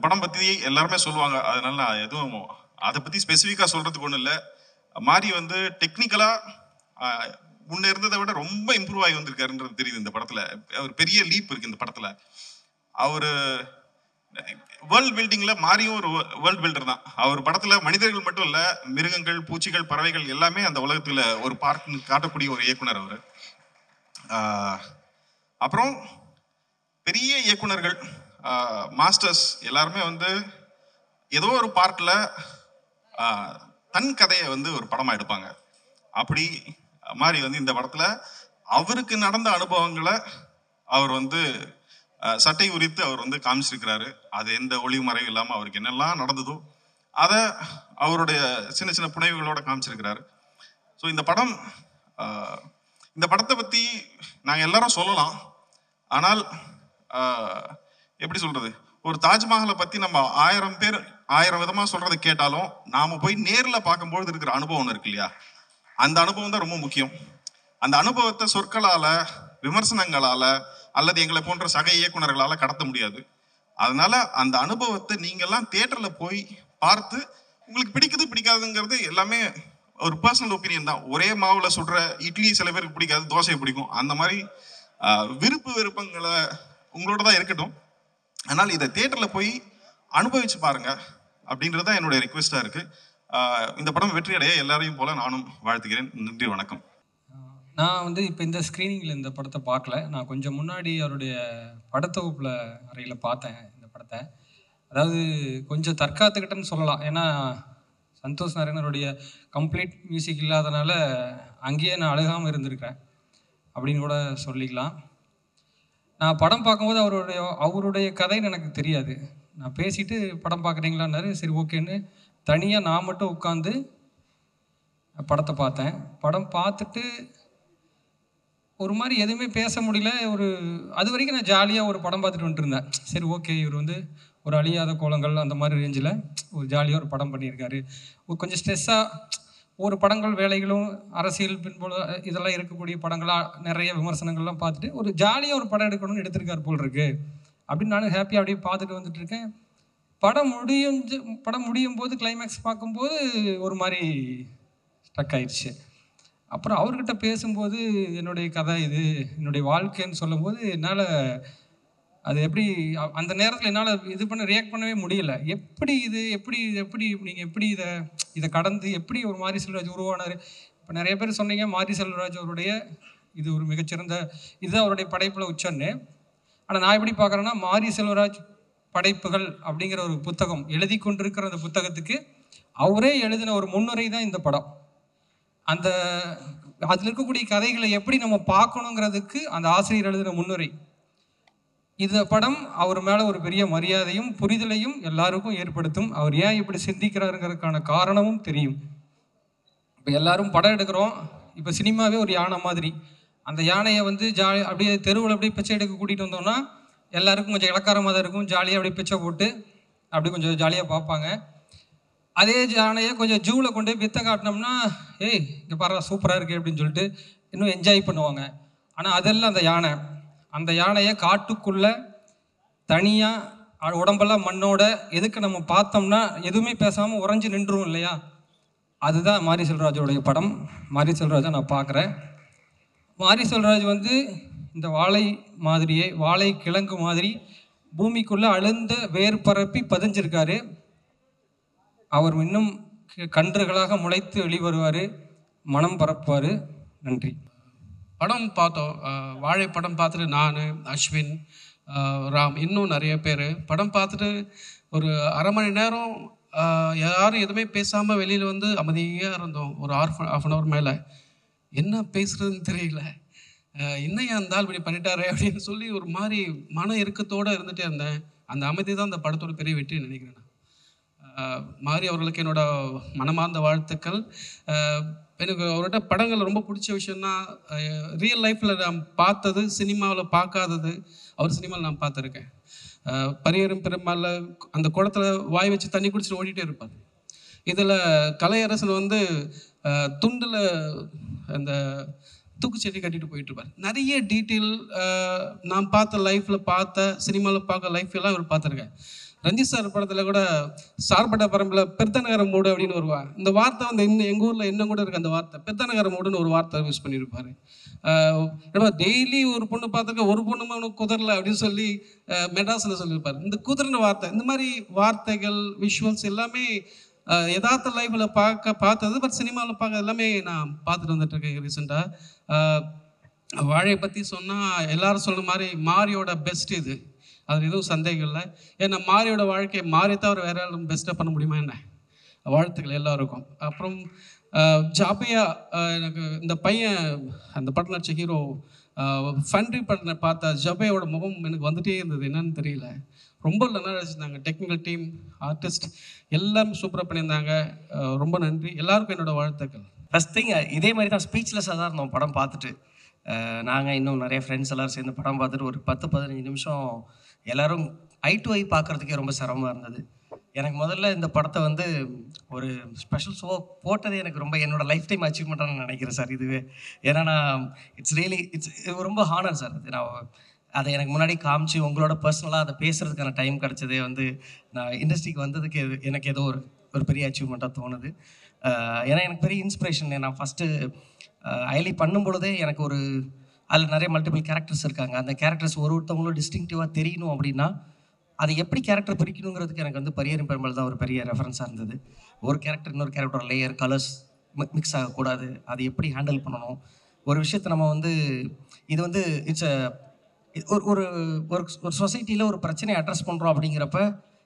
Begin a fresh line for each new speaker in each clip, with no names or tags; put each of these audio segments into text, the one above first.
படம் பற்றி எல்லாருமே சொல்லுவாங்க, அதனால நான் எதுவும் அதை பற்றி ஸ்பெசிஃபிக்காக சொல்கிறதுக்கு ஒன்றும் இல்லை. மாரி வந்து டெக்னிக்கலாக முன்ன இருந்ததை விட ரொம்ப இம்ப்ரூவ் ஆகி வந்திருக்காருன்றது தெரியுது இந்த படத்தில். ஒரு பெரிய லீப் இருக்குது இந்த படத்தில். அவர் வேர்ல்ட் பில்டிங்கில் மாரியும் ஒரு வேர்ல்ட் பில்டர் தான். அவர் படத்தில் மனிதர்கள் மட்டும் இல்லை, மிருகங்கள், பூச்சிகள், பறவைகள் எல்லாமே அந்த உலகத்தில் ஒரு பார்ட்னு காட்டக்கூடிய ஒரு இயக்குனர் அவர். அப்புறம் பெரிய இயக்குனர்கள், மாஸ்டர்ஸ் எல்லாருமே வந்து ஏதோ ஒரு பார்ட்டில் தன் கதையை வந்து ஒரு படமாக எடுப்பாங்க. அப்படி மாதிரி வந்து இந்த படத்தில் அவருக்கு நடந்த அனுபவங்களை அவர் வந்து சட்டை உரித்து அவர் வந்து காமிச்சிருக்கிறாரு. அது எந்த ஒளிவு மறைவு இல்லாமல் அவருக்கு என்னெல்லாம் நடந்ததோ அதை அவருடைய சின்ன சின்ன புனைவுகளோட காமிச்சிருக்கிறாரு. ஸோ இந்த படத்தை பற்றி நாங்கள் எல்லாரும் சொல்லலாம். ஆனால் எப்படி சொல்றது, ஒரு தாஜ்மஹாலை பற்றி நம்ம 1000 பேர் 1000 விதமாக சொல்றதை கேட்டாலும் நாம் போய் நேரில் பார்க்கும்போது இருக்கிற அனுபவம் இருக்கு இல்லையா, அந்த அனுபவம் தான் ரொம்ப முக்கியம். அந்த அனுபவத்தை சொற்களால், விமர்சனங்களால் அல்லது எங்களை போன்ற சக இயக்குனர்களால் கடத்த முடியாது. அதனால அந்த அனுபவத்தை நீங்கள்லாம் தியேட்டரில் போய் பார்த்து உங்களுக்கு பிடிக்குது பிடிக்காதுங்கிறது எல்லாமே ஒரு பர்சனல் ஒப்பீனியன் தான். ஒரே மாவில் சுடுற இட்லி சில பேருக்கு பிடிக்காது, தோசை பிடிக்கும். அந்த மாதிரி விருப்பங்களை உங்களோட தான் இருக்கட்டும். ஆனால் இதை தியேட்டரில் போய் அனுபவிச்சு பாருங்க அப்படின்றது தான் என்னுடைய ரிக்வெஸ்டாக இருக்குது. இந்த படம் வெற்றியடைய எல்லாரையும் போல நானும் வாழ்த்துக்கிறேன். நன்றி, வணக்கம்.
நான் வந்து இப்போ இந்த ஸ்க்ரீனிங்கில் இந்த படத்தை பார்க்கல. நான் கொஞ்சம் முன்னாடி அவருடைய படத்தொகுப்பில் அறையில் பார்த்தேன் இந்த படத்தை. அதாவது கொஞ்சம் தற்காத்துக்கிட்டேன்னு சொல்லலாம். ஏன்னா சந்தோஷ் நாராயணருடைய கம்ப்ளீட் மியூசிக் இல்லாதனால அங்கேயே நான் அழுகாமல் இருந்திருக்கிறேன் அப்படின்னு கூட சொல்லிக்கலாம். நான் படம் பார்க்கும்போது அவருடைய கதைன்னு எனக்கு தெரியாது. நான் பேசிட்டு படம் பார்க்குறீங்களான்னாரு. சரி ஓகேன்னு தனியாக நான் மட்டும் உட்காந்து படத்தை பார்த்தேன். படம் பார்த்துட்டு ஒரு மாதிரி எதுவுமே பேச முடியல. அது வரைக்கும் நான் ஜாலியாக ஒரு படம் பார்த்துட்டு வந்துட்டுருந்தேன். சரி ஓகே, இவர் வந்து ஒரு அழியாத கோலங்கள் அந்த மாதிரி ரேஞ்சில் ஒரு ஜாலியாக ஒரு படம் பண்ணியிருக்காரு. கொஞ்சம் ஸ்ட்ரெஸ்ஸாக ஒரு படங்கள் வேலைகளும் அரசியல் பின்போல இதெல்லாம் இருக்கக்கூடிய படங்களாக நிறைய விமர்சனங்கள்லாம் பார்த்துட்டு ஒரு ஜாலியாக ஒரு படம் எடுக்கணும்னு எடுத்திருக்கார் போல் இருக்கு அப்படின்னு நானும் ஹாப்பியாக அப்படியே பார்த்துட்டு வந்துட்டுருக்கேன். படம் முடியும் போது கிளைமேக்ஸ் பார்க்கும்போது ஒரு மாதிரி ஸ்டக் ஆயிடுச்சு. அப்புறம் அவர்கிட்ட பேசும்போது என்னுடைய கதை இது, என்னுடைய வாழ்க்கைன்னு சொல்லும்போது என்னால் அது எப்படி அந்த நேரத்தில் என்னால் ரியாக்ட் பண்ணவே முடியல. எப்படி நீங்கள் எப்படி இதை கடந்து எப்படி ஒரு மாரி செல்வராஜ் உருவானார். இப்போ நிறைய பேர் சொன்னீங்க மாரி செல்வராஜ் அவருடைய இது ஒரு மிகச்சிறந்த இது அவருடைய படைப்பில் உச்சன்னு. ஆனால் நான் எப்படி பார்க்குறேன்னா, மாரி செல்வராஜ் படைப்புகள் அப்படிங்கிற ஒரு புத்தகம் எழுதி கொண்டிருக்கிற அந்த புத்தகத்துக்கு அவரே எழுதின ஒரு முன்னுரை தான் இந்த படம். அதில் இருக்கக்கூடிய கதைகளை எப்படி நம்ம பார்க்கணுங்கிறதுக்கு அந்த ஆசிரியர் எழுதின முன்னுரை. இந்த படம் அவர் மேலே ஒரு பெரிய மரியாதையும் புரிதலையும் எல்லாருக்கும் ஏற்படுத்தும். அவர் ஏன் இப்படி சிந்திக்கிறாருங்கிறதுக்கான காரணமும் தெரியும். இப்போ எல்லாரும் படம் எடுக்கிறோம். இப்போ சினிமாவே ஒரு யானை மாதிரி. அந்த யானையை வந்து அப்படியே தெருவில் அப்படியே பிச்சை எடுக்க கூட்டிகிட்டு வந்தோம்னா எல்லாருக்கும் கொஞ்சம் இலக்காரமாக தான் இருக்கும். ஜாலியாக அப்படியே பிச்சை போட்டு அப்படி கொஞ்சம் ஜாலியாக பார்ப்பாங்க. அதே யானையை கொஞ்சம் ஜூவில் கொண்டு வித்த காட்டினோம்னா, ஏய் இங்கே பாரு சூப்பராக இருக்குது அப்படின்னு சொல்லிட்டு இன்னும் என்ஜாய் பண்ணுவாங்க. ஆனால் அதெல்லாம் அந்த யானையை காட்டுக்குள்ளே தனியாக உடம்பெல்லாம் மண்ணோட எதுக்கு நம்ம பார்த்தோம்னா எதுவுமே பேசாமல் உறைஞ்சி நின்றுரும் இல்லையா? அதுதான் மாரி செல்வராஜோடைய படம். மாரி செல்வராஜை நான் பார்க்குறேன். மாரி செல்வராஜ் வந்து இந்த வாழை கிழங்கு மாதிரி பூமிக்குள்ளே அழுந்த வேர் பரப்பி பதிஞ்சிருக்காரு. அவர் இன்னும் கன்றுகளாக முளைத்து வெளிவருவார், மனம் பரப்புவார். நன்றி.
படம் பார்த்தோம். வாழை படம் பார்த்துட்டு நான், அஸ்வின், ராம், இன்னும் நிறைய பேர் படம் பார்த்துட்டு ஒரு அரை மணி நேரம் யாரும் எதுவுமே பேசாமல் வெளியில் வந்து அமைதியாக இருந்தோம். ஒரு ஹாஃப் அன் ஹவர் மேலே என்ன பேசுகிறதுன்னு தெரியல. இன்னையா இருந்தால் இப்படி பண்ணிட்டாரே அப்படின்னு சொல்லி ஒரு மாதிரி மன இறுக்கத்தோடு இருந்துகிட்டே இருந்தேன். அந்த அமைதி தான் அந்த படத்தோட பெரிய வெற்றி நினைக்கிறேன். மாரி அவர்களுக்கு என்னோட மனமார்ந்த வாழ்த்துக்கள். எனக்கு அவரோட படங்கள் ரொம்ப பிடிச்ச விஷயம்னா, ரியல் லைஃப்பில் நான் பார்த்தது சினிமாவில் பார்க்காதது அவர் சினிமாவில் நான் பார்த்துருக்கேன். பரியரும் பெருமாள் அந்த குளத்தில் வாய் வச்சு தண்ணி குடிச்சிட்டு ஓடிட்டே இருப்பார். இதில் கலையரசன் வந்து துண்டில் அந்த தூக்குச்செடி கட்டிட்டு போயிட்டுருப்பார். நிறைய டீட்டெயில் நான் பார்த்த லைஃப்பில் சினிமாவில் பார்க்க லைஃப்லாம் இவர் பார்த்துருக்கேன். ரஞ்சித் சார் படத்தில் கூட சார்பட்ட பரம்பில் பெருத்தநகர மூடு அப்படின்னு வருவா. இந்த வார்த்தை வந்து இன்னும் எங்கள் ஊரில் இன்னும் கூட இருக்குது. அந்த வார்த்தை பெருத்தநகர மூடுன்னு ஒரு வார்த்தை யூஸ் பண்ணியிருப்பாரு. ஏன்னா டெய்லி ஒரு பொண்ணு பார்த்துருக்க, ஒரு பொண்ணு அவனுக்கு குதிரல அப்படின்னு சொல்லி மெட்ராஸில் சொல்லியிருப்பார். இந்த குதிரன்னு வார்த்தை, இந்த மாதிரி வார்த்தைகள், விஷுவல்ஸ் எல்லாமே யதார்த்த லைஃப்பில் பார்த்தது. பட் சினிமாவில் பார்க்க எல்லாமே நான் பார்த்துட்டு வந்துட்டு இருக்கேன் ரீசெண்டாக. வாழையை பற்றி சொன்னால் எல்லாரும் சொன்ன மாதிரி மாரியோட பெஸ்ட் இது, அதில் எதுவும் சந்தேகம் இல்லை. ஏன்னா மாரியோட வாழ்க்கையை மாறி தவிர வேற யாரும் பெஸ்ட்டாக பண்ண முடியுமா என்ன? வாழ்த்துக்கள் எல்லாருக்கும். அப்புறம் ஜாபியா, எனக்கு இந்த பையன் அந்த படம் நடிச்ச ஹீரோ ஃபன்ட்ரி படத்தை பார்த்தா ஜபையோட முகம் எனக்கு வந்துட்டே இருந்தது, என்னன்னு தெரியல. ரொம்ப நல்லா நடிச்சிருந்தாங்க. டெக்னிக்கல் டீம், ஆர்டிஸ்ட் எல்லாமே சூப்பராக பண்ணியிருந்தாங்க. ரொம்ப நன்றி எல்லாருக்கும், என்னோட வாழ்த்துக்கள்.
ஃபஸ்ட் திங் இதே மாதிரி தான் ஸ்பீச்லெஸ்ஸாக தான் இருந்தோம் படம் பார்த்துட்டு. நாங்கள் இன்னும் நிறைய ஃப்ரெண்ட்ஸ் எல்லோரும் சேர்ந்து படம் பார்த்துட்டு ஒரு 10-15 நிமிஷம் எல்லோரும் ஐ டு ஐ பார்க்குறதுக்கே ரொம்ப சிரமமாக இருந்தது. எனக்கு முதல்ல இந்த படத்தை வந்து ஒரு ஸ்பெஷல் ஷோ போட்டதே எனக்கு ரொம்ப என்னோடய லைஃப் டைம் அச்சீவ்மெண்ட்டாக நினைக்கிறேன் சார் இதுவே. ஏன்னா நான் இட்ஸ் ரொம்ப ஹானர் சார். அது நான் அதை எனக்கு முன்னாடி காமிச்சு உங்களோட பர்சனலாக அதை பேசுகிறதுக்கான டைம் கிடச்சதே வந்து நான் இண்டஸ்ட்ரிக்கு வந்ததுக்கு எனக்கு ஏதோ ஒரு பெரிய அச்சீவ்மெண்ட்டாக தோணுது. ஏன்னா எனக்கு பெரிய இன்ஸ்பிரேஷன். நான் ஃபஸ்ட்டு ஐலி பண்ணும் பொழுதே எனக்கு அதில் நிறைய மல்டிபிள் கேரக்டர்ஸ் இருக்காங்க. அந்த கேரக்டர்ஸ் ஒருத்தவங்களும் டிஸ்டிங்டிவாக தெரியணும் அப்படின்னா அதை எப்படி கேரக்டர் பிரிக்கணுங்கிறதுக்கு எனக்கு வந்து பரியரும் பெருமாள் தான் ஒரு பெரிய ரெஃபரன்ஸாக இருந்தது. ஒரு கேரக்டர் இன்னொரு கேரக்டர் லேயர் கலர்ஸ் மிக்ஸ் ஆகக்கூடாது, அதை எப்படி ஹேண்டில் பண்ணணும். ஒரு விஷயத்தை நம்ம வந்து இது வந்து இட்ஸ் ஒரு ஒரு சொசைட்டியில் ஒரு பிரச்சனையை அட்ரஸ் பண்ணுறோம் அப்படிங்கிறப்ப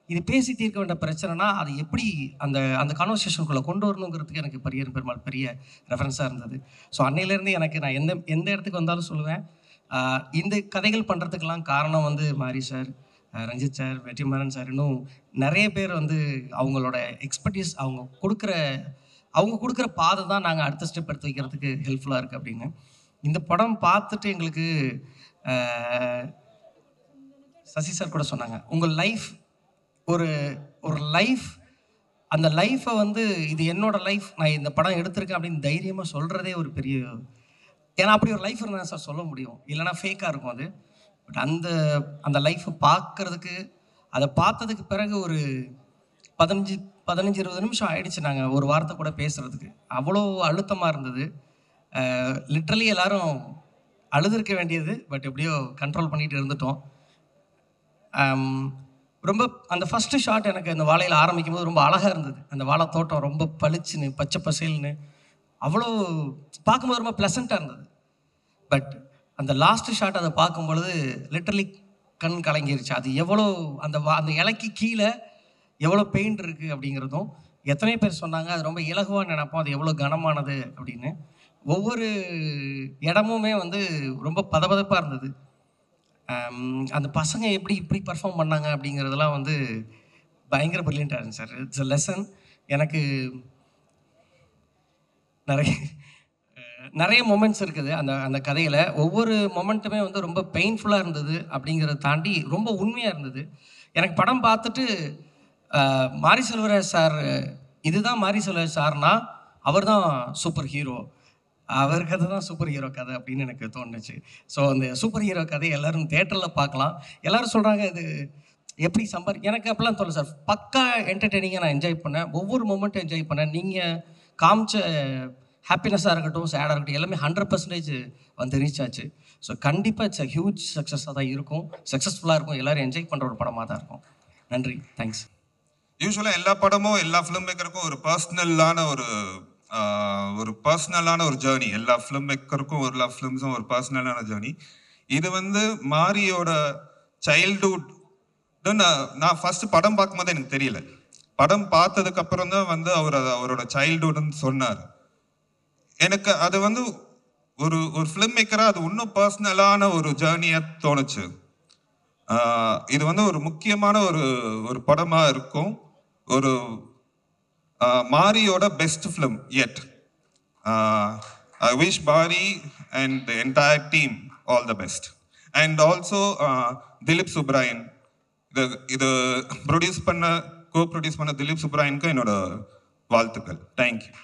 இது பேசி தீர்க்க வேண்டிய பிரச்சனைனா அது எப்படி அந்த கான்வர்சேஷனுக்குள்ளே கொண்டு வரணுங்கிறதுக்கு எனக்கு பரியரும் பெருமாள் பெரிய ரெஃபரன்ஸாக இருந்தது. ஸோ அன்னையிலேருந்து எனக்கு நான் எந்த இடத்துக்கு வந்தாலும் சொல்லுவேன், இந்த கதைகள் பண்ணுறதுக்கெல்லாம் காரணம் வந்து Mari sir, Ranjith sir, Vetrimaaran sir, இன்னும் நிறைய பேர் வந்து அவங்களோட எக்ஸ்பர்டீஸ் அவங்க கொடுக்குற பாதை தான் நாங்கள் அடுத்த ஸ்டெப் எடுத்து வைக்கிறதுக்கு ஹெல்ப்ஃபுல்லாக இருக்குது அப்படின்னு. இந்த படம் பார்த்துட்டு எங்களுக்கு சசி சார் கூட சொன்னாங்க, உங்கள் லைஃப் ஒரு லைஃப், அந்த லைஃப்பை வந்து இது என்னோடய லைஃப், நான் இந்த படம் எடுத்திருக்கேன் அப்படின்னு தைரியமாக சொல்கிறதே ஒரு பெரிய, ஏன்னா அப்படி ஒரு லைஃப் இருந்தால் சார் சொல்ல முடியும், இல்லைனா ஃபேக்காக இருக்கும் அது. பட் அந்த லைஃப்பை பார்க்குறதுக்கு, அதை பார்த்ததுக்கு பிறகு ஒரு 15-20 நிமிஷம் ஆயிடுச்சு நாங்கள் ஒரு வாரத்தை கூட பேசுகிறதுக்கு. அவ்வளோ அழுத்தமாக இருந்தது. லிட்ரலி எல்லோரும் அழுதுருக்க வேண்டியது, பட் எப்படியோ கண்ட்ரோல் பண்ணிட்டு இருந்துட்டோம். ரொம்ப அந்த ஃபஸ்ட்டு ஷாட் எனக்கு அந்த வாழையில் ஆரம்பிக்கும் போது ரொம்ப அழகாக இருந்தது. அந்த வாழை தோட்டம் ரொம்ப பளிச்சுன்னு பச்சை பசேல்னு அவ்வளோ பார்க்கும்போது ரொம்ப ப்ளசண்ட்டாக இருந்தது. பட் அந்த லாஸ்ட்டு ஷாட் அதை பார்க்கும் பொழுது லிட்ரலி கண் கலங்கிருச்சு. அது எவ்வளோ அந்த இலைக்கு கீழே எவ்வளோ பெயிண்ட் இருக்குது அப்படிங்கிறதும், எத்தனை பேர் சொன்னாங்க அது ரொம்ப இலகுவாக நினைப்போம், அது எவ்வளோ கனமானது அப்படின்னு. ஒவ்வொரு இடமுமே வந்து ரொம்ப பதபதப்பாக இருந்தது. அந்த பசங்க இப்படி பர்ஃபார்ம் பண்ணாங்க அப்படிங்கிறதெல்லாம் வந்து பயங்கர ப்ரில்லியண்ட்டாக இருந்துச்சு சார். It's a lesson. எனக்கு நிறைய மொமெண்ட்ஸ் இருக்குது அந்த கதையில். ஒவ்வொரு மொமெண்ட்டுமே வந்து ரொம்ப பெயின்ஃபுல்லாக இருந்தது அப்படிங்கிறத தாண்டி ரொம்ப உண்மையாக இருந்தது. எனக்கு படம் பார்த்துட்டு மாரி செல்வராஜ் சார், இதுதான் மாரி செல்வராஜ் சார்னா அவர் தான் சூப்பர் ஹீரோ, அவர் கதை தான் சூப்பர் ஹீரோ கதை அப்படின்னு எனக்கு தோணுச்சு. ஸோ அந்த சூப்பர் ஹீரோ கதை எல்லோரும் தேட்டரில் பார்க்கலாம். எல்லோரும் சொல்கிறாங்க இது எப்படி எனக்கு அப்படிலாம் தோணல சார். பக்கா என்டர்டெய்னிங்காக நான் என்ஜாய் பண்ணேன், ஒவ்வொரு மூமெண்ட்டும் என்ஜாய் பண்ணேன். நீங்கள் காமிச்ச ஹாப்பினஸாக இருக்கட்டும், சேடாக இருக்கட்டும், எல்லாமே 100% வந்து ரீச் ஆச்சு. ஸோ கண்டிப்பாக இட்ஸ் அ ஹியூஜ் சக்ஸஸாக தான் இருக்கும், சக்ஸஸ்ஃபுல்லாக இருக்கும், எல்லோரும் என்ஜாய் பண்ணுற ஒரு படமாக தான் இருக்கும். நன்றி, தேங்க்ஸ்.
யூஸ்வலாக எல்லா படமும் எல்லா ஃபிலிம் மேக்கருக்கும் ஒரு பர்சனலான ஒரு ஜேர்னி. எல்லா ஃபிலிம் மேக்கருக்கும் எல்லா ஃபிலிம்ஸும் ஒரு பர்சனலான ஜேர்னி. இது வந்து மாரியோட சைல்டுஹுட். நான் ஃபர்ஸ்ட் படம் பார்க்கும்போது எனக்கு தெரியல, படம் பார்த்ததுக்கு அப்புறம் தான் வந்து அவரோட சைல்டுஹுட்னு சொன்னார். எனக்கு அது வந்து ஒரு ஃபிலிம் மேக்கராக அது இன்னும் பர்சனலான ஒரு ஜேர்னியாக தோணுச்சு. இது வந்து ஒரு முக்கியமான ஒரு படமாக இருக்கும். ஒரு மாரியோட best film yet. I wish Bari and the entire team all the best. And also Dilip Subrayan, இது co-produce பண்ண Dilip Subrayanக்கு என்னோட வாழ்த்துக்கள். Thank you.